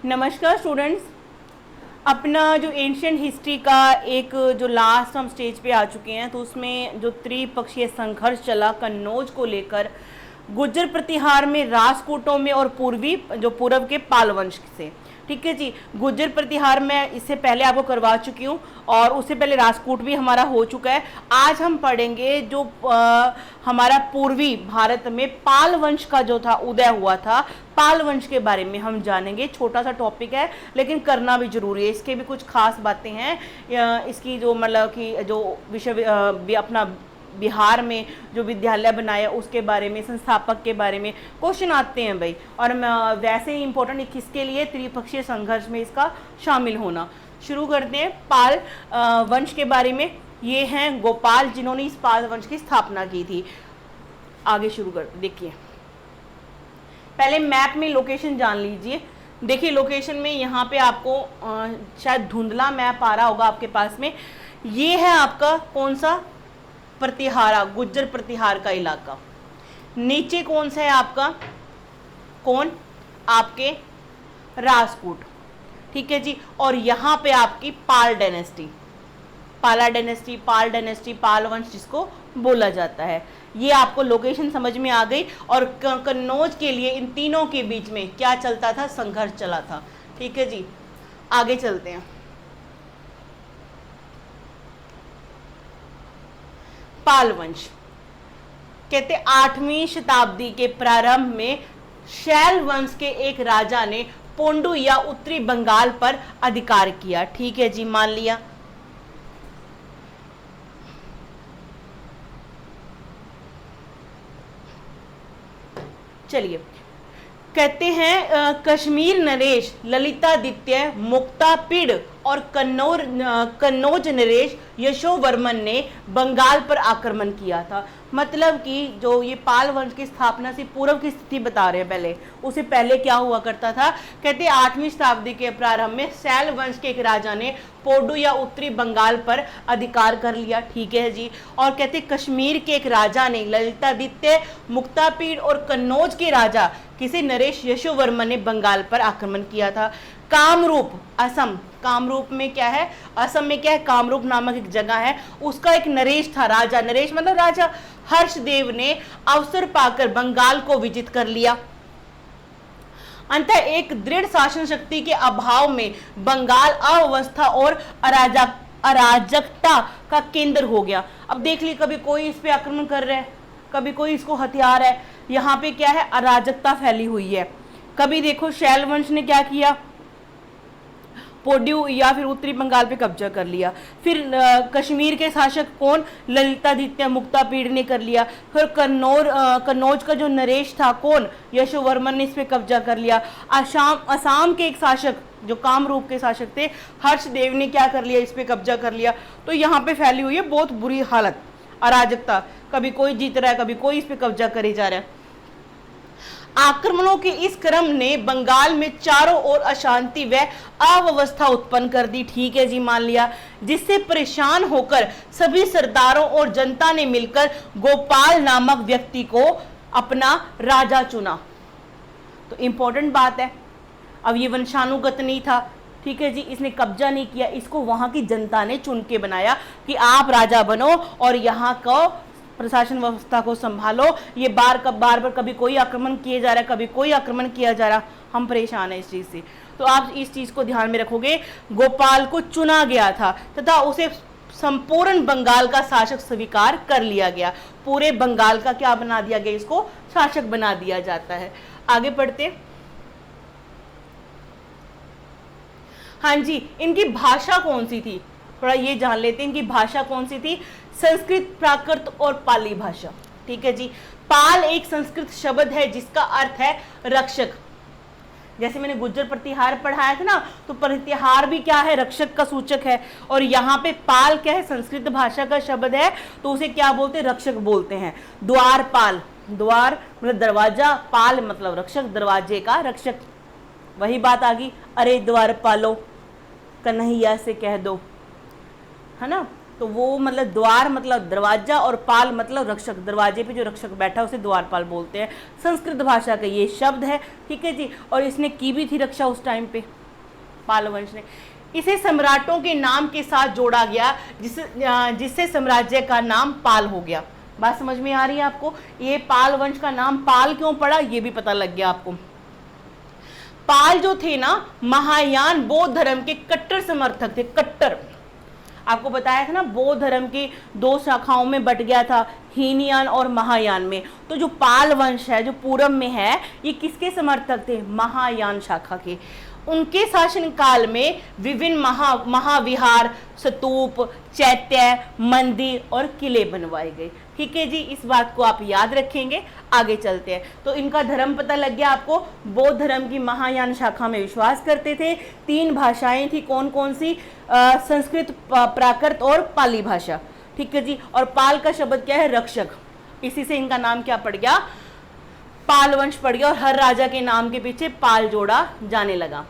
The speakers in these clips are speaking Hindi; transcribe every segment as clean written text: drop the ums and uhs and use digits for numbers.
नमस्कार स्टूडेंट्स। अपना जो एंशियंट हिस्ट्री का एक जो लास्ट हम स्टेज पे आ चुके हैं, तो उसमें जो त्रिपक्षीय संघर्ष चला कन्नौज को लेकर, गुर्जर प्रतिहार में, राजपूतों में और पूर्व के पाल वंश से। ठीक है जी। गुर्जर प्रतिहार में इससे पहले आपको करवा चुकी हूँ और उससे पहले राजपूत भी हमारा हो चुका है। आज हम पढ़ेंगे जो हमारा पूर्वी भारत में पाल वंश का जो था उदय हुआ था, पाल वंश के बारे में हम जानेंगे। छोटा सा टॉपिक है लेकिन करना भी जरूरी है, इसके भी कुछ खास बातें हैं। इसकी जो मतलब कि जो विषय अपना बिहार में जो विद्यालय बनाया उसके बारे में, संस्थापक के बारे में क्वेश्चन आते हैं भाई। और वैसे ही इंपॉर्टेंट किसके लिए, त्रिपक्षीय संघर्ष में इसका शामिल होना। शुरू करते हैं पाल वंश के बारे में। ये हैं गोपाल जिन्होंने इस पाल वंश की स्थापना की थी। आगे शुरू कर देखिए, पहले मैप में लोकेशन जान लीजिए। देखिए लोकेशन में यहाँ पे आपको शायद धुंधला मैप आ रहा होगा आपके पास में। ये है आपका कौन सा, प्रतिहारा, गुज्जर प्रतिहार का इलाका। नीचे कौन सा है आपका, कौन, आपके राजपूत। ठीक है जी। और यहाँ पे आपकी पाल डायनेस्टी, पाला डायनेस्टी, पाल डायनेस्टी, पाल वंश जिसको बोला जाता है। ये आपको लोकेशन समझ में आ गई। और कन्नौज के लिए इन तीनों के बीच में क्या चलता था, संघर्ष चला था। ठीक है जी, आगे चलते हैं। पाल वंश कहते 8वीं शताब्दी के प्रारंभ में शैल वंश के एक राजा ने पोंडु या उत्तरी बंगाल पर अधिकार किया। ठीक है जी, मान लिया। चलिए, कहते हैं कश्मीर नरेश ललितादित्य मुक्तापीड़ और कन्नौज नरेश यशोवर्मन ने बंगाल पर आक्रमण किया था। मतलब कि जो ये पाल वंश की स्थापना से पूर्व की स्थिति बता रहे हैं, पहले उससे पहले क्या हुआ करता था। कहते 8वीं शताब्दी के प्रारंभ में शैल वंश के एक राजा ने पोडू या उत्तरी बंगाल पर अधिकार कर लिया। ठीक है जी। और कहते कश्मीर के एक राजा ने, ललितादित्य मुक्तापीड़ और कन्नौज के राजा किसी नरेश यशोवर्मन ने बंगाल पर आक्रमण किया था। कामरूप, असम, कामरूप में क्या है, असम में क्या है, कामरूप नामक एक जगह है, उसका एक नरेश था, राजा, नरेश मतलब राजा, हर्षदेव ने अवसर पाकर बंगाल को विजित कर लिया। अंततः एक दृढ़ शासन शक्ति के अभाव में बंगाल अव्यवस्था और अराजकता का केंद्र हो गया। अब देख ली, कभी कोई इस पे आक्रमण कर रहा है, कभी कोई इसको हथियार है। यहाँ पे क्या है, अराजकता फैली हुई है। कभी देखो शैल वंश ने क्या किया, पोड्यू या फिर उत्तरी बंगाल पे कब्जा कर लिया। फिर कश्मीर के शासक कौन, ललितादित्य मुक्तापीड़ ने कर लिया। फिर कन्नौज का जो नरेश था कौन, यशोवर्मन ने इस पे कब्जा कर लिया। असम के एक शासक जो कामरूप के शासक थे, हर्षदेव ने क्या कर लिया, इस पे कब्जा कर लिया। तो यहाँ पे फैली हुई है बहुत बुरी हालत, अराजकता, कभी कोई जीत रहा है, कभी कोई इस पे कब्जा करे जा रहा है। आक्रमणों के इस क्रम ने बंगाल में चारों ओर अशांति व अव्यवस्था उत्पन्न कर दी। ठीक है जी, मान लिया। जिससे परेशान होकर सभी सरदारों और जनता ने मिलकर गोपाल नामक व्यक्ति को अपना राजा चुना। तो इंपॉर्टेंट बात है, अब ये वंशानुगत नहीं था। ठीक है जी, इसने कब्जा नहीं किया, इसको वहां की जनता ने चुन के बनाया कि आप राजा बनो और यहाँ को प्रशासन व्यवस्था को संभालो। ये बार बार कभी कोई आक्रमण किए जा रहा है, कभी कोई आक्रमण किया जा रहा, हम परेशान है इस चीज से। तो आप इस चीज को ध्यान में रखोगे। गोपाल को चुना गया था तथा उसे संपूर्ण बंगाल का शासक स्वीकार कर लिया गया। पूरे बंगाल का क्या बना दिया गया, इसको शासक बना दिया जाता है। आगे बढ़ते। हाँ जी, इनकी भाषा कौन सी थी, थोड़ा ये जान लेते हैं। इनकी भाषा कौन सी थी, संस्कृत, प्राकृत और पाली भाषा। ठीक है जी। पाल एक संस्कृत शब्द है जिसका अर्थ है रक्षक। जैसे मैंने गुज्जर प्रतिहार पढ़ाया था ना, तो प्रतिहार भी क्या है, रक्षक का सूचक है। और यहाँ पे पाल क्या है, संस्कृत भाषा का शब्द है, तो उसे क्या बोलते हैं, रक्षक बोलते हैं। द्वारपाल, द्वार मतलब दरवाजा, पाल मतलब रक्षक, दरवाजे का रक्षक। वही बात आ गई, अरे द्वारपालो कन्हैया से कह दो, है ना। तो वो मतलब द्वार मतलब दरवाजा और पाल मतलब रक्षक, दरवाजे पे जो रक्षक बैठा उसे द्वारपाल बोलते हैं। संस्कृत भाषा का ये शब्द है, ठीक है जी। और इसने की भी थी रक्षा उस टाइम पे, पाल वंश ने। इसे सम्राटों के नाम के साथ जोड़ा गया, जिससे साम्राज्य का नाम पाल हो गया। बात समझ में आ रही है आपको? ये पाल वंश का नाम पाल क्यों पड़ा ये भी पता लग गया आपको। पाल जो थे ना, महायान बौद्ध धर्म के कट्टर समर्थक थे, कट्टर। आपको बताया था ना, बौद्ध धर्म की दो शाखाओं में बट गया था, हीनयान और महायान में। तो जो पाल वंश है, जो पूरब में है, ये किसके समर्थक थे? महायान शाखा के। उनके शासनकाल में विभिन्न महाविहार, स्तूप, चैत्य, मंदिर और किले बनवाए गए। ठीक है जी, इस बात को आप याद रखेंगे। आगे चलते हैं। तो इनका धर्म पता लग गया आपको। बौद्ध धर्म की महायान शाखा में विश्वास करते थे। 3 भाषाएं थी, कौन कौन सी? संस्कृत, प्राकृत और पाली भाषा। ठीक है जी। और पाल का शब्द क्या है? रक्षक। इसी से इनका नाम क्या पड़ गया? पाल वंश पड़ गया। और हर राजा के नाम के पीछे पाल जोड़ा जाने लगा।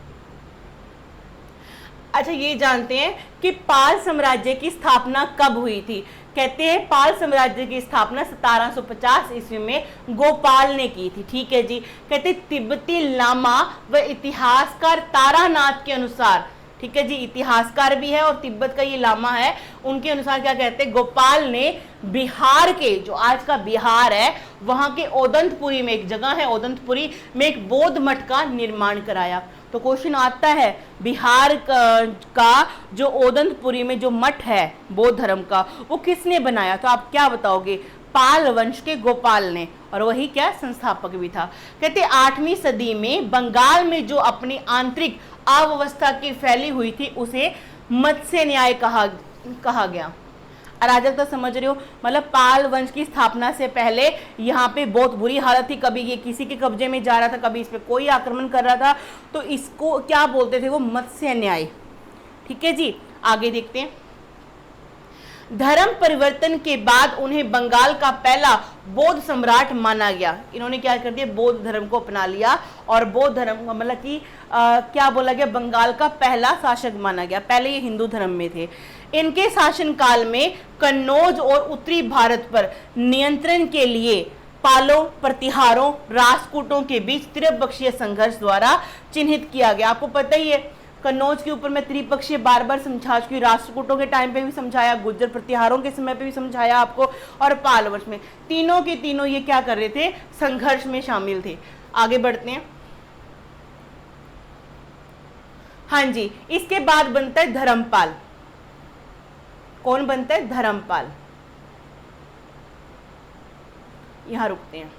अच्छा, ये जानते हैं कि पाल साम्राज्य की स्थापना कब हुई थी? कहते हैं पाल साम्राज्य की स्थापना 1750 ईस्वी में गोपाल ने की थी। ठीक है जी। कहते तिब्बती लामा व इतिहासकार तारानाथ के अनुसार, ठीक है जी, इतिहासकार भी है और तिब्बत का ये लामा है, उनके अनुसार क्या कहते हैं? गोपाल ने बिहार के, जो आज का बिहार है, वहां के ओदंतपुरी में, एक जगह है ओदंतपुरी में, एक बौद्ध मठ का निर्माण कराया। तो क्वेश्चन आता है, बिहार का जो ओदंतपुरी में जो मठ है बौद्ध धर्म का, वो किसने बनाया? तो आप क्या बताओगे? पाल वंश के गोपाल ने। और वही क्या? संस्थापक भी था। कहते 8वीं सदी में बंगाल में जो अपनी आंतरिक अव्यवस्था की फैली हुई थी उसे मत्स्य न्याय कहा गया। अराजकता समझ रहे हो? मतलब पाल वंश की स्थापना से पहले यहाँ पे बहुत बुरी हालत थी। कभी ये किसी के कब्जे में जा रहा था, कभी इस पे कोई आक्रमण कर रहा था, तो इसको क्या बोलते थे? वो मत्स्य न्याय। ठीक है जी। आगे देखते हैं। धर्म परिवर्तन के बाद उन्हें बंगाल का पहला बौद्ध सम्राट माना गया। इन्होंने क्या कर दिया? बौद्ध धर्म को अपना लिया और बौद्ध धर्म मतलब कि क्या बोला गया? बंगाल का पहला शासक माना गया। पहले ये हिंदू धर्म में थे। इनके शासनकाल में कन्नौज और उत्तरी भारत पर नियंत्रण के लिए पालों, प्रतिहारों, राजपूतों के बीच त्रिपक्षीय संघर्ष द्वारा चिन्हित किया गया। आपको पता ही है, कन्नौज के ऊपर मैं त्रिपक्षीय बार बार समझा चुकी, राष्ट्रकूटों के टाइम पे भी समझाया, गुर्जर प्रतिहारों के समय पे भी समझाया आपको, और पाल वंश में। तीनों के तीनों ये क्या कर रहे थे? संघर्ष में शामिल थे। आगे बढ़ते हैं। हाँ जी, इसके बाद बनता है धर्मपाल। कौन बनता है? धर्मपाल। यहां रुकते हैं।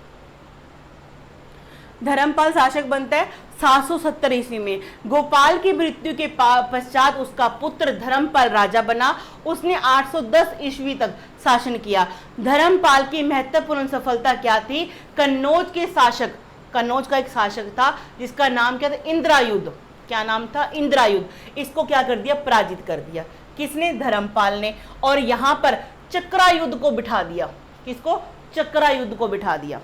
धर्मपाल शासक बनता है 770 ईस्वी में। गोपाल की मृत्यु के पश्चात उसका पुत्र धर्मपाल राजा बना। उसने 810 ईस्वी तक शासन किया। धर्मपाल की महत्वपूर्ण सफलता क्या थी? कन्नौज के शासक, कन्नौज का एक शासक था जिसका नाम क्या था? इंद्रायुध। क्या नाम था? इंद्रायुध। इसको क्या कर दिया? पराजित कर दिया। किसने? धर्मपाल ने। और यहां पर चक्रायुध को बिठा दिया। किसको? चक्रायुध को बिठा दिया।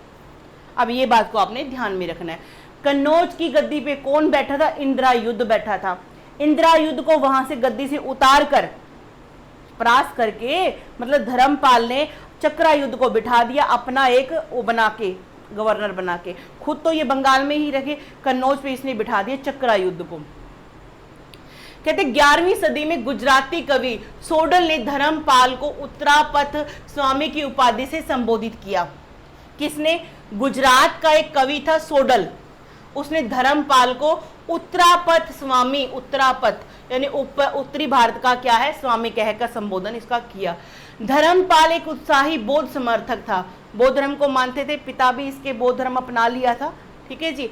अब ये बात को आपने ध्यान में रखना है। कन्नौज की गद्दी पे कौन बैठा था? इंद्रायुध बैठा था। इंद्रायुध को वहां से गद्दी से उतार कर, परास्त करके, मतलब धर्मपाल ने चक्रायुध को बिठा दिया अपना एक वो बना के, गवर्नर बना के। खुद तो ये बंगाल में ही रखे, कन्नौज पे इसने बिठा दिया चक्रायुध को। कहते 11वीं सदी में गुजराती कवि सोडल ने धर्मपाल को उत्तरापथ स्वामी की उपाधि से संबोधित किया। किसने? गुजरात का एक कवि था सोडल, उसने धर्मपाल को उत्तरापथ स्वामी, उत्तरापथ यानी उत्तरी भारत का क्या है? स्वामी कहकर संबोधन इसका किया। धर्मपाल एक उत्साही बौद्ध समर्थक था, बौद्ध धर्म को मानते थे, पिता भी इसके बौद्ध धर्म अपना लिया था। ठीक है जी।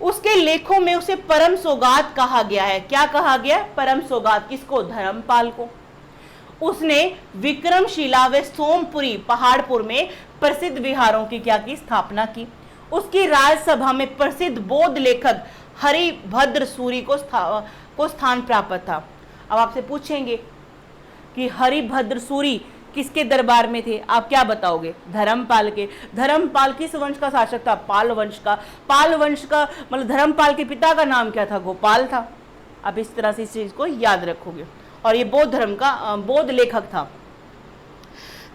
उसके लेखों में उसे परम सौगात कहा गया है। क्या कहा गया? परम सौगात। किसको? धर्मपाल को। उसने विक्रमशिला व सोमपुरी पहाड़पुर में प्रसिद्ध विहारों की क्या की? स्थापना की। उसकी राज्यसभा में प्रसिद्ध बौद्ध लेखक हरिभद्र सूरी को स्थान प्राप्त था। अब आपसे पूछेंगे कि हरिभद्र सूरी किसके दरबार में थे? आप क्या बताओगे? धर्मपाल के। धर्मपाल किस वंश का शासक था? पाल वंश का। पाल वंश का मतलब धर्मपाल के पिता का नाम क्या था? गोपाल था। अब इस तरह से इस चीज को याद रखोगे। और ये बौद्ध धर्म का बौद्ध लेखक था।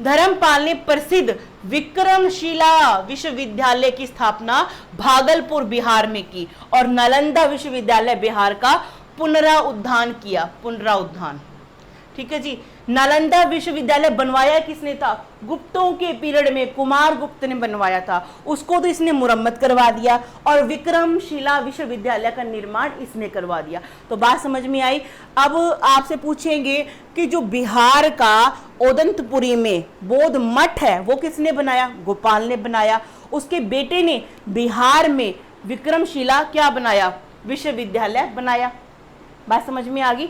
धर्मपाल ने प्रसिद्ध विक्रमशिला विश्वविद्यालय की स्थापना भागलपुर बिहार में की और नालंदा विश्वविद्यालय बिहार का पुनरुद्धार किया। पुनरुद्धार, ठीक है जी। नालंदा विश्वविद्यालय बनवाया किसने था? गुप्तों के पीरियड में कुमार गुप्त ने बनवाया था, उसको तो इसने मुरम्मत करवा दिया और विक्रमशिला विश्वविद्यालय का निर्माण इसने करवा दिया। तो बात समझ में आई। अब आपसे पूछेंगे कि जो बिहार का ओदंतपुरी में बौद्ध मठ है वो किसने बनाया? गोपाल ने बनाया। उसके बेटे ने बिहार में विक्रमशिला क्या बनाया? विश्वविद्यालय बनाया। बात समझ में आ गई,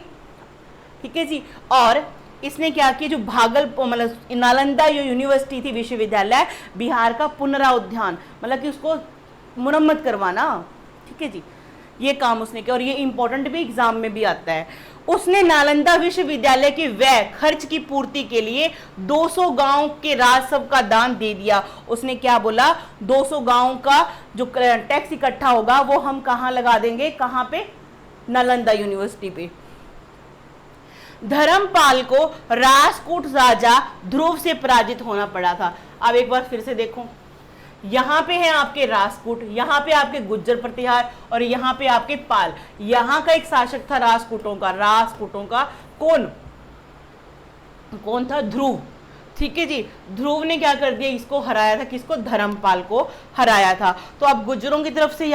ठीक है जी। और इसने क्या किया, जो भागलपुर मतलब नालंदा जो यूनिवर्सिटी थी विश्वविद्यालय बिहार का पुनरुद्धार मतलब कि उसको मुरम्मत करवाना, ठीक है जी, ये काम उसने किया और ये इंपॉर्टेंट भी एग्जाम में भी आता है। उसने नालंदा विश्वविद्यालय के व्यय खर्च की पूर्ति के लिए 200 गांव के राजस्व का दान दे दिया। उसने क्या बोला? 200 गांव का जो टैक्स इकट्ठा होगा वो हम कहाँ लगा देंगे? कहाँ पे? नालंदा यूनिवर्सिटी पे। धर्मपाल को राजपूत राजा ध्रुव से पराजित होना पड़ा था। अब एक बार फिर से देखो, यहाँ पे है आपके राजपूत, यहाँ पे आपके गुज्जर प्रतिहार और यहाँ पे आपके पाल। यहाँ का एक शासक था राजपूतों का कौन था? ध्रुव, ठीक है जी। ध्रुव ने क्या कर दिया? इसको हराया था। किसको? धर्मपाल को हराया था। तो आप गुज्जरों की तरफ से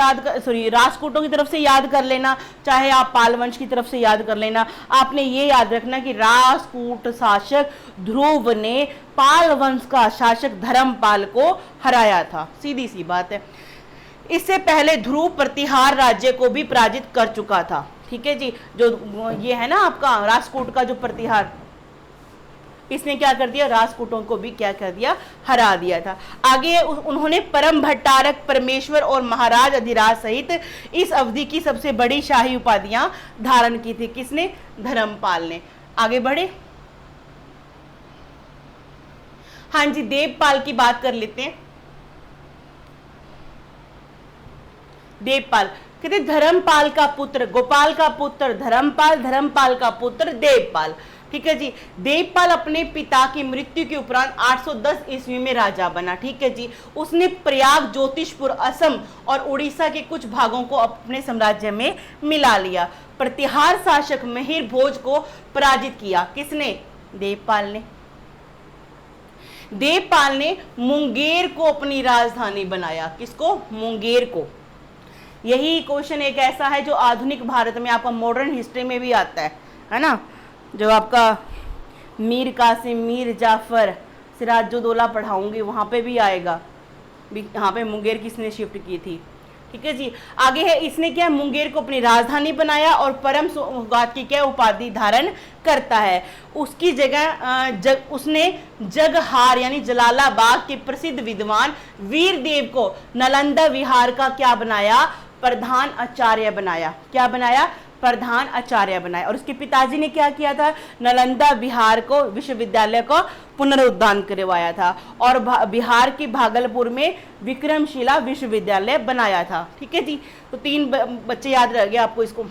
राजपूतों की तरफ से याद कर लेना, चाहे आप पाल वंश की तरफ से याद कर लेना। आपने ये याद रखना कि राजपूत शासक ध्रुव ने पाल वंश का शासक धर्मपाल को हराया था। सीधी सी बात है। इससे पहले ध्रुव प्रतिहार राज्य को भी पराजित कर चुका था, ठीक है जी। जो ये है ना आपका राजपूत का जो प्रतिहार, इसने क्या कर दिया? राजपूतों को भी क्या कर दिया? हरा दिया था। आगे उन्होंने परम भट्टारक, परमेश्वर और महाराज अधिराज सहित इस अवधि की सबसे बड़ी शाही उपाधियां धारण की थी। किसने? धर्मपाल ने। आगे बढ़े, हाँ जी, देवपाल की बात कर लेते हैं। देवपाल कहते धर्मपाल का पुत्र गोपाल का पुत्र धर्मपाल, धर्मपाल का पुत्र देवपाल, ठीक है जी। देवपाल अपने पिता की मृत्यु के उपरांत 810 ईस्वी में राजा बना, ठीक है जी। उसने प्रयाग, ज्योतिषपुर, असम और उड़ीसा के कुछ भागों को अपने साम्राज्य में मिला लिया। प्रतिहार शासक मिहिर भोज को पराजित किया। किसने? देवपाल ने। देवपाल ने मुंगेर को अपनी राजधानी बनाया। किसको? मुंगेर को। यही क्वेश्चन एक ऐसा है जो आधुनिक भारत में आपका मॉडर्न हिस्ट्री में भी आता है ना, जो आपका मीर कासिम, मीर जाफर, सिराजुद्दौला पढ़ाऊंगी वहाँ पे भी आएगा। यहाँ पे मुंगेर किसने शिफ्ट की थी, ठीक है जी। आगे है, इसने क्या मुंगेर को अपनी राजधानी बनाया और परम सौगात की क्या उपाधि धारण करता है। उसकी जगह उसने जगहार यानी जलालाबाद के प्रसिद्ध विद्वान वीरदेव को नालंदा विहार का क्या बनाया? प्रधान आचार्य बनाया। क्या बनाया? प्रधान आचार्य बनाया। और उसके पिताजी ने क्या किया था? नालंदा बिहार को विश्वविद्यालय को पुनरुद्धार करवाया था और बिहार के भागलपुर में विक्रमशिला विश्वविद्यालय बनाया था, ठीक है जी। तो 3 बच्चे याद रह गए आपको इसको,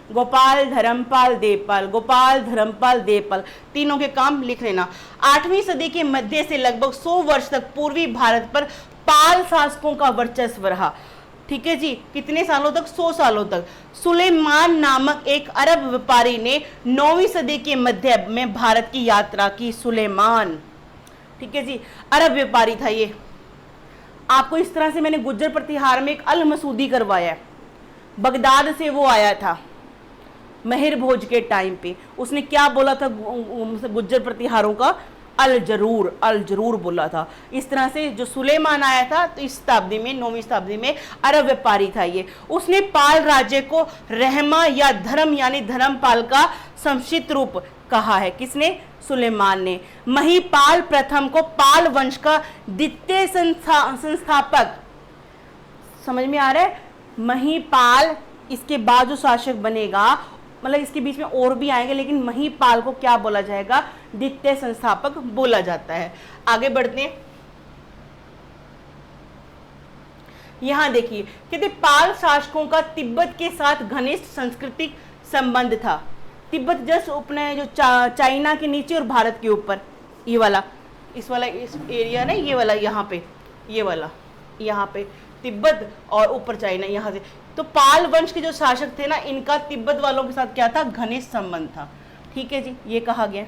गोपाल, धर्मपाल, देवपाल। गोपाल, धर्मपाल, देवपाल, तीनों के काम लिख लेना। 8वीं सदी के मध्य से लगभग 100 वर्ष तक पूर्वी भारत पर पाल शासकों का वर्चस्व रहा, ठीक है जी। कितने सालों तक? 100 सालों तक। सुलेमान नामक एक अरब व्यापारी ने 9वीं सदी के मध्य में भारत की यात्रा की। सुलेमान, ठीक है जी, अरब व्यापारी था ये। आपको इस तरह से मैंने गुज्जर प्रतिहार में एक अल मसूदी करवाया है। बगदाद से वो आया था मिहिर भोज के टाइम पे। उसने क्या बोला था गुज्जर प्रतिहारों का? अल जरूर बोला था। इस तरह से जो सुलेमान आया था तो इस शताब्दी में, 9वीं शताब्दी में अरब व्यापारी था ये। उसने पाल राज्य को रहमा या धर्म यानी धर्मपाल का संक्षिप्त रूप कहा है। किसने? सुलेमान ने। महिपाल प्रथम को पाल वंश का द्वितीय संस्थापक, समझ में आ रहा है? महिपाल इसके बाद जो शासक बनेगा, मतलब इसके बीच में और भी आएंगे, लेकिन महिपाल को क्या बोला जाएगा? द्वितीय संस्थापक बोला जाता है। आगे बढ़ते हैं, यहां देखिए, कहते पाल शासकों का तिब्बत के साथ घनिष्ठ सांस्कृतिक संबंध था। तिब्बत जस्ट अपने जो चाइना के नीचे और भारत के ऊपर, ये वाला, इस एरिया ना, ये वाला यहाँ पे, ये वाला यहाँ पे तिब्बत और ऊपर चाइना यहाँ से। तो पाल वंश के जो शासक थे ना, इनका तिब्बत वालों के साथ क्या था, घनिष्ठ संबंध था। ठीक है जी, ये कहा गया।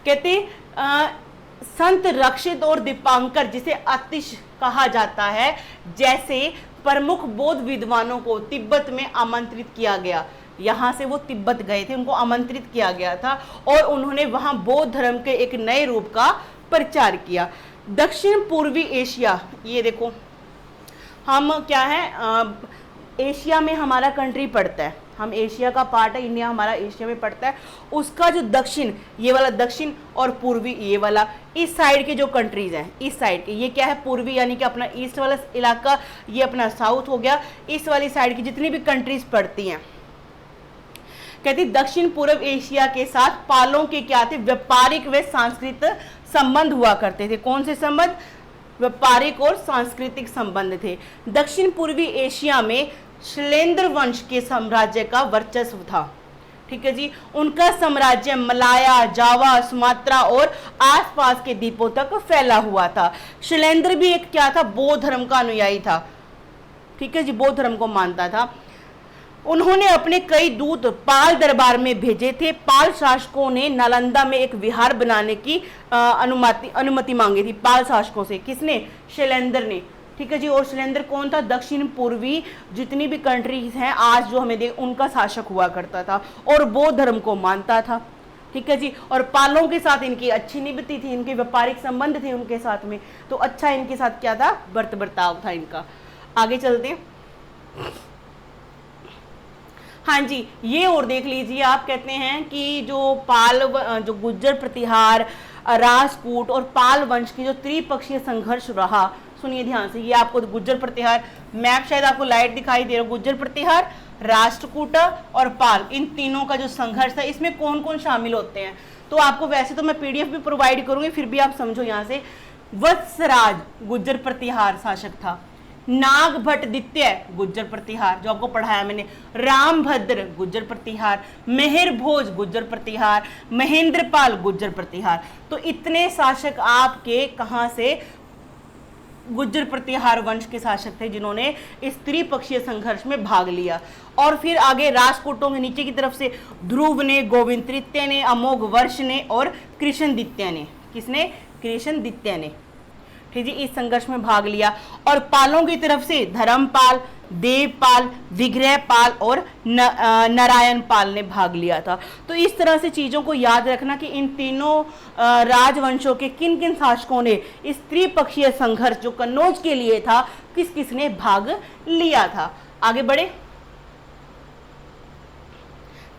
कहते संत रक्षित और दीपांकर, जिसे अतिश कहा जाता है, जैसे प्रमुख बौद्ध विद्वानों को तिब्बत में आमंत्रित किया गया। यहाँ से वो तिब्बत गए थे, उनको आमंत्रित किया गया था और उन्होंने वहाँ बौद्ध धर्म के एक नए रूप का प्रचार किया। दक्षिण पूर्वी एशिया, ये देखो हम क्या है, एशिया में हमारा कंट्री पड़ता है, हम एशिया का पार्ट है, इंडिया हमारा एशिया में पड़ता है। उसका जो दक्षिण, ये वाला दक्षिण और पूर्वी ये वाला, इस साइड के जो कंट्रीज हैं, इस साइड के, ये क्या है पूर्वी यानी कि अपना ईस्ट वाला इलाका, ये अपना साउथ हो गया। इस वाली साइड की जितनी भी कंट्रीज पड़ती हैं, कहती दक्षिण पूर्व एशिया के साथ पालों के क्या थे, व्यापारिक व सांस्कृतिक संबंध हुआ करते थे। कौन से संबंध, व्यापारिक और सांस्कृतिक संबंध थे। दक्षिण पूर्वी एशिया में शैलेंद्र वंश के साम्राज्य का वर्चस्व था। ठीक है जी, उनका साम्राज्य मलाया, जावा, सुमात्रा और आसपास के द्वीपों तक फैला हुआ था। शैलेंद्र भी एक क्या था, बौद्ध धर्म का अनुयायी था। ठीक है जी, बौद्ध धर्म को मानता था। उन्होंने अपने कई दूत पाल दरबार में भेजे थे। पाल शासकों ने नालंदा में एक विहार बनाने की अनुमति मांगी थी पाल शासकों से। किसने, शैलेंद्र ने। ठीक है जी, और शैलेंद्र कौन था, दक्षिण पूर्वी जितनी भी कंट्रीज हैं आज जो हमें देख, उनका शासक हुआ करता था और बौद्ध धर्म को मानता था। ठीक है जी, और पालों के साथ इनकी अच्छी निभती थी, इनके व्यापारिक संबंध थे उनके साथ में, तो अच्छा इनके साथ क्या था, बर्ताव था इनका। आगे चलते हैं। हाँ जी, ये और देख लीजिए, आप कहते हैं कि जो गुज्जर प्रतिहार, राजपूत और पाल वंश की जो त्रिपक्षीय संघर्ष रहा, सुनिए ध्यान से, ये आपको गुज्जर प्रतिहार, मैप शायद आपको लाइट दिखाई दे रहा, गुज्जर प्रतिहार, राष्ट्रकूट और पाल, इन तीनों का जो संघर्ष है, इसमें कौन कौन शामिल होते हैं। तो आपको वैसे तो मैं पीडीएफ भी प्रोवाइड करूंगी, फिर भी आप समझो यहाँ से। वत्सराज गुज्जर प्रतिहार शासक था। नागभट्टदित्य गुज्जर प्रतिहार जो आपको पढ़ाया मैंने, रामभद्र गुज्जर प्रतिहार, मेहर भोज गुज्जर प्रतिहार, महेंद्रपाल गुज्जर प्रतिहार। तो इतने शासक आपके कहां से, गुज्जर प्रतिहार वंश के शासक थे जिन्होंने इस त्रिपक्षीय संघर्ष में भाग लिया। और फिर आगे राजपूतों के नीचे की तरफ से ध्रुव ने, गोविंद तृतीय ने, अमोघ वर्ष ने और कृष्णदित्य ने। किसने, कृष्णदित्य ने। ठीक है, इस संघर्ष में भाग लिया। और पालों की तरफ से धर्मपाल, देवपाल, विग्रहपाल और नारायण पाल ने भाग लिया था। तो इस तरह से चीजों को याद रखना कि इन तीनों राजवंशों के किन किन शासकों ने इस त्रिपक्षीय संघर्ष जो कन्नौज के लिए था, किस किस ने भाग लिया था। आगे बढ़े,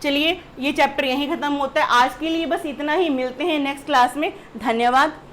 चलिए ये चैप्टर यहीं खत्म होता है। आज के लिए बस इतना ही, मिलते हैं नेक्स्ट क्लास में। धन्यवाद।